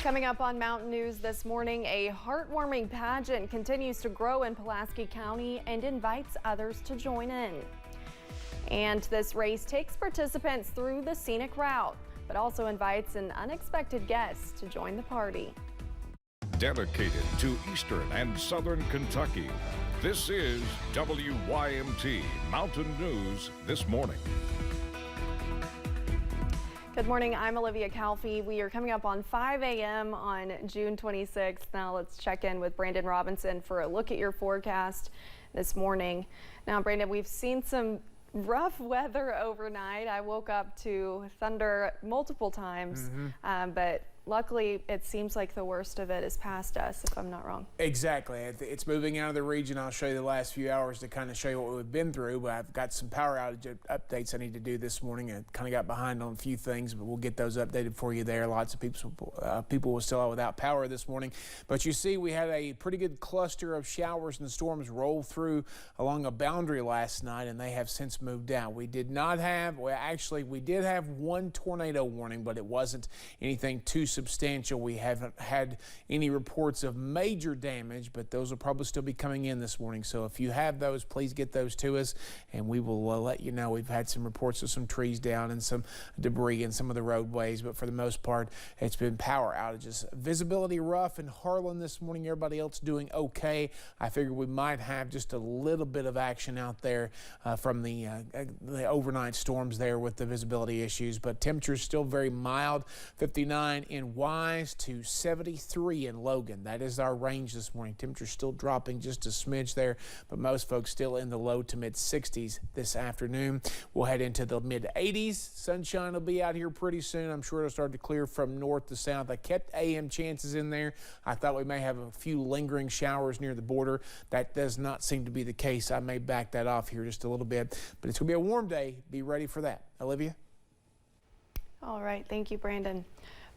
Coming up on Mountain News this morning, a heartwarming pageant continues to grow in Pulaski County and invites others to join in. And this race takes participants through the scenic route, but also invites an unexpected guest to join the party. Dedicated to Eastern and Southern Kentucky, this is WYMT Mountain News This Morning. Good morning, I'm Olivia Calfee. We are coming up on 5 a.m. on June 26th. Now let's check in with Brandon Robinson for a look at your forecast this morning. Now, Brandon, we've seen some rough weather overnight. I woke up to thunder multiple times, but luckily it seems like the worst of it is past us, if I'm not wrong. Exactly. It's moving out of the region. I'll show you the last few hours to kind of show you what we've been through, but I've got some power outage updates I need to do this morning. I kind of got behind on a few things, but we'll get those updated for you there. Lots of people were still out without power this morning, but you see we had a pretty good cluster of showers and storms roll through along a boundary last night, and they have since moved out. We did not have, well, actually we did have one tornado warning, but it wasn't anything too substantial. We haven't had any reports of major damage, but those will probably still be coming in this morning. So if you have those, please get those to us, and we will let you know. We've had some reports of some trees down and some debris in some of the roadways, but for the most part, it's been power outages. Visibility rough in Harlan this morning. Everybody else doing okay. I figured we might have just a little bit of action out there from the overnight storms there with the visibility issues, but temperatures still very mild. 59 in Wise to 73 in Logan. That is our range this morning. Temperatures still dropping just a smidge there, but most folks still in the low to mid 60s this afternoon. We'll head into the mid 80s. Sunshine will be out here pretty soon. I'm sure it'll start to clear from north to south. I kept AM chances in there. I thought we may have a few lingering showers near the border. That does not seem to be the case. I may back that off here just a little bit, but it's going to be a warm day. Be ready for that. Olivia? All right. Thank you, Brandon.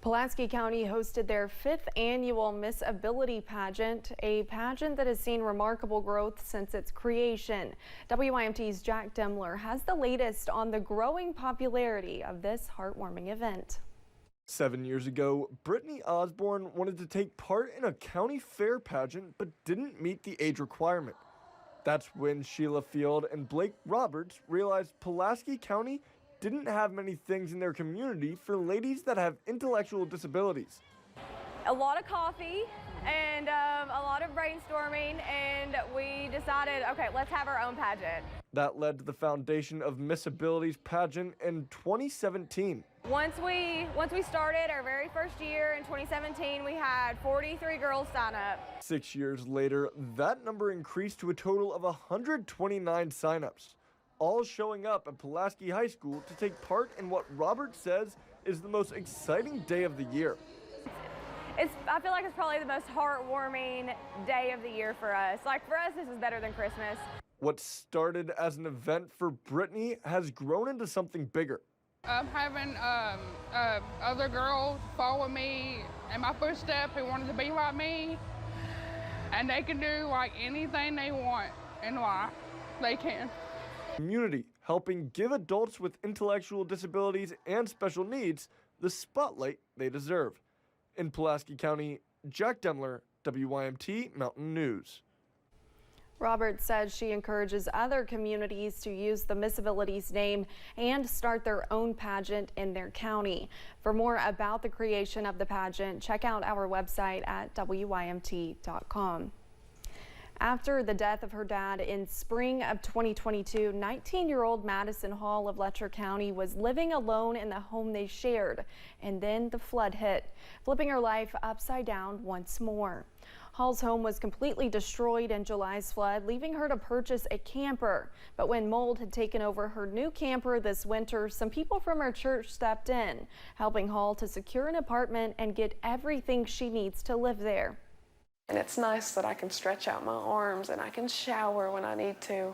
Pulaski County hosted their 5th annual Miss Ability pageant, a pageant that has seen remarkable growth since its creation. WYMT's Jack Demler has the latest on the growing popularity of this heartwarming event. 7 years ago, Brittany Osborne wanted to take part in a county fair pageant but didn't meet the age requirement. That's when Sheila Field and Blake Roberts realized Pulaski County didn't have many things in their community for ladies that have intellectual disabilities. A lot of coffee and a lot of brainstorming, and we decided, okay, let's have our own pageant. That led to the foundation of Miss Abilities pageant in 2017. Once we started our very first year in 2017, we had 43 girls sign up. 6 years later, that number increased to a total of 129 signups, all showing up at Pulaski High School to take part in what Robert says is the most exciting day of the year. I feel like it's probably the most heartwarming day of the year for us. Like, for us, this is better than Christmas. What started as an event for Brittany has grown into something bigger. Having other girls follow me in my footsteps who wanted to be like me, and they can do like anything they want in life, they can. Community helping give adults with intellectual disabilities and special needs the spotlight they deserve. In Pulaski County, Jack Demler, WYMT Mountain News. Roberts says she encourages other communities to use the Miss Abilities name and start their own pageant in their county. For more about the creation of the pageant, check out our website at WYMT.com. After the death of her dad in spring of 2022, 19-year-old Madison Hall of Letcher County was living alone in the home they shared, and then the flood hit, flipping her life upside down once more. Hall's home was completely destroyed in July's flood, leaving her to purchase a camper. But when mold had taken over her new camper this winter, some people from her church stepped in, helping Hall to secure an apartment and get everything she needs to live there. And it's nice that I can stretch out my arms and I can shower when I need to.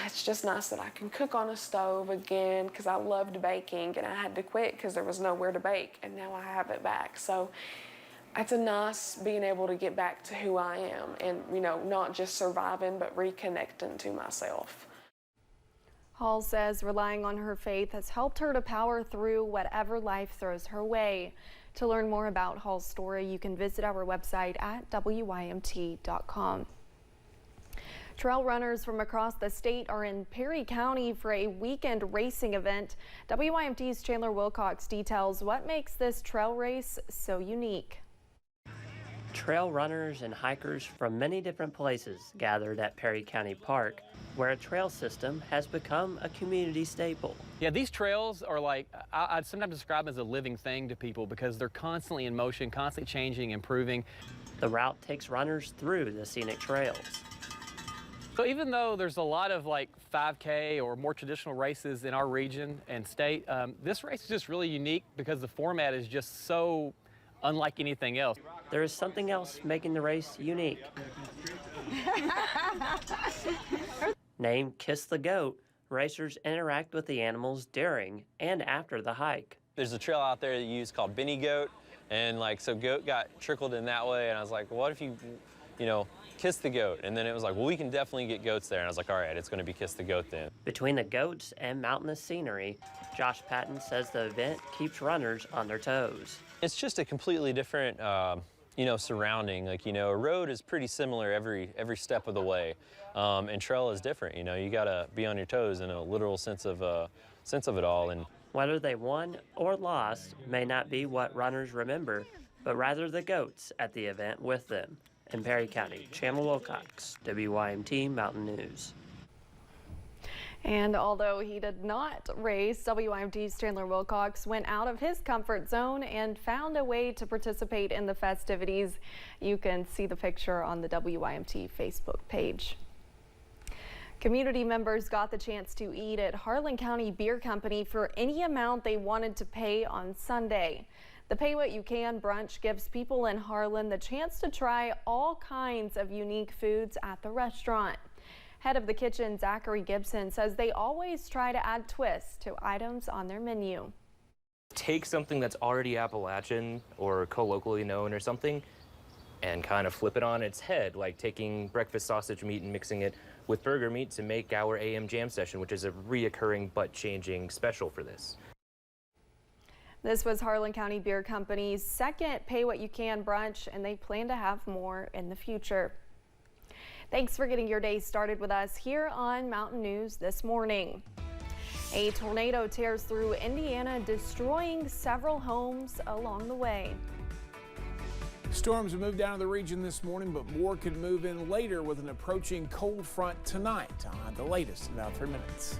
It's just nice that I can cook on a stove again, because I loved baking and I had to quit because there was nowhere to bake, and now I have it back. So it's a nice being able to get back to who I am and, you know, not just surviving but reconnecting to myself. Hall says relying on her faith has helped her to power through whatever life throws her way. To learn more about Hall's story, you can visit our website at WYMT.com. Trail runners from across the state are in Perry County for a weekend racing event. WYMT's Chandler Wilcox details what makes this trail race so unique. Trail runners and hikers from many different places gathered at Perry County Park, where a trail system has become a community staple. Yeah, these trails are like, I'd sometimes describe them as a living thing to people because they're constantly in motion, constantly changing, improving. The route takes runners through the scenic trails. So even though there's a lot of like 5K or more traditional races in our region and state, this race is just really unique because the format is just so unlike anything else. There is something else making the race unique. Named Kiss the Goat, racers interact with the animals during and after the hike. There's a trail out there that you use called Benny Goat, and so goat got trickled in that way, and I was like, well, what if you kiss the goat? And then it was like, well, we can definitely get goats there, and I was like, all right, it's going to be Kiss the Goat then. Between the goats and mountainous scenery, Josh Patton says the event keeps runners on their toes. It's just a completely different, surrounding. Like, a road is pretty similar every step of the way, and trail is different. You got to be on your toes in a literal sense of it all. And whether they won or lost may not be what runners remember, but rather the goats at the event with them. In Perry County, Chandler Wilcox, WYMT Mountain News. And although he did not race, WYMT's Chandler Wilcox went out of his comfort zone and found a way to participate in the festivities. You can see the picture on the WYMT Facebook page. Community members got the chance to eat at Harlan County Beer Company for any amount they wanted to pay on Sunday. The Pay What You Can brunch gives people in Harlan the chance to try all kinds of unique foods at the restaurant. Head of the kitchen, Zachary Gibson, says they always try to add twists to items on their menu. Take something that's already Appalachian or colloquially known or something and kind of flip it on its head, like taking breakfast sausage meat and mixing it with burger meat to make our AM Jam Session, which is a reoccurring but changing special for this. This was Harlan County Beer Company's second Pay What You Can brunch, and they plan to have more in the future. Thanks for getting your day started with us here on Mountain News this morning. A tornado tears through Indiana, destroying several homes along the way. Storms have moved down to the region this morning, but more could move in later with an approaching cold front tonight. The latest in about 3 minutes.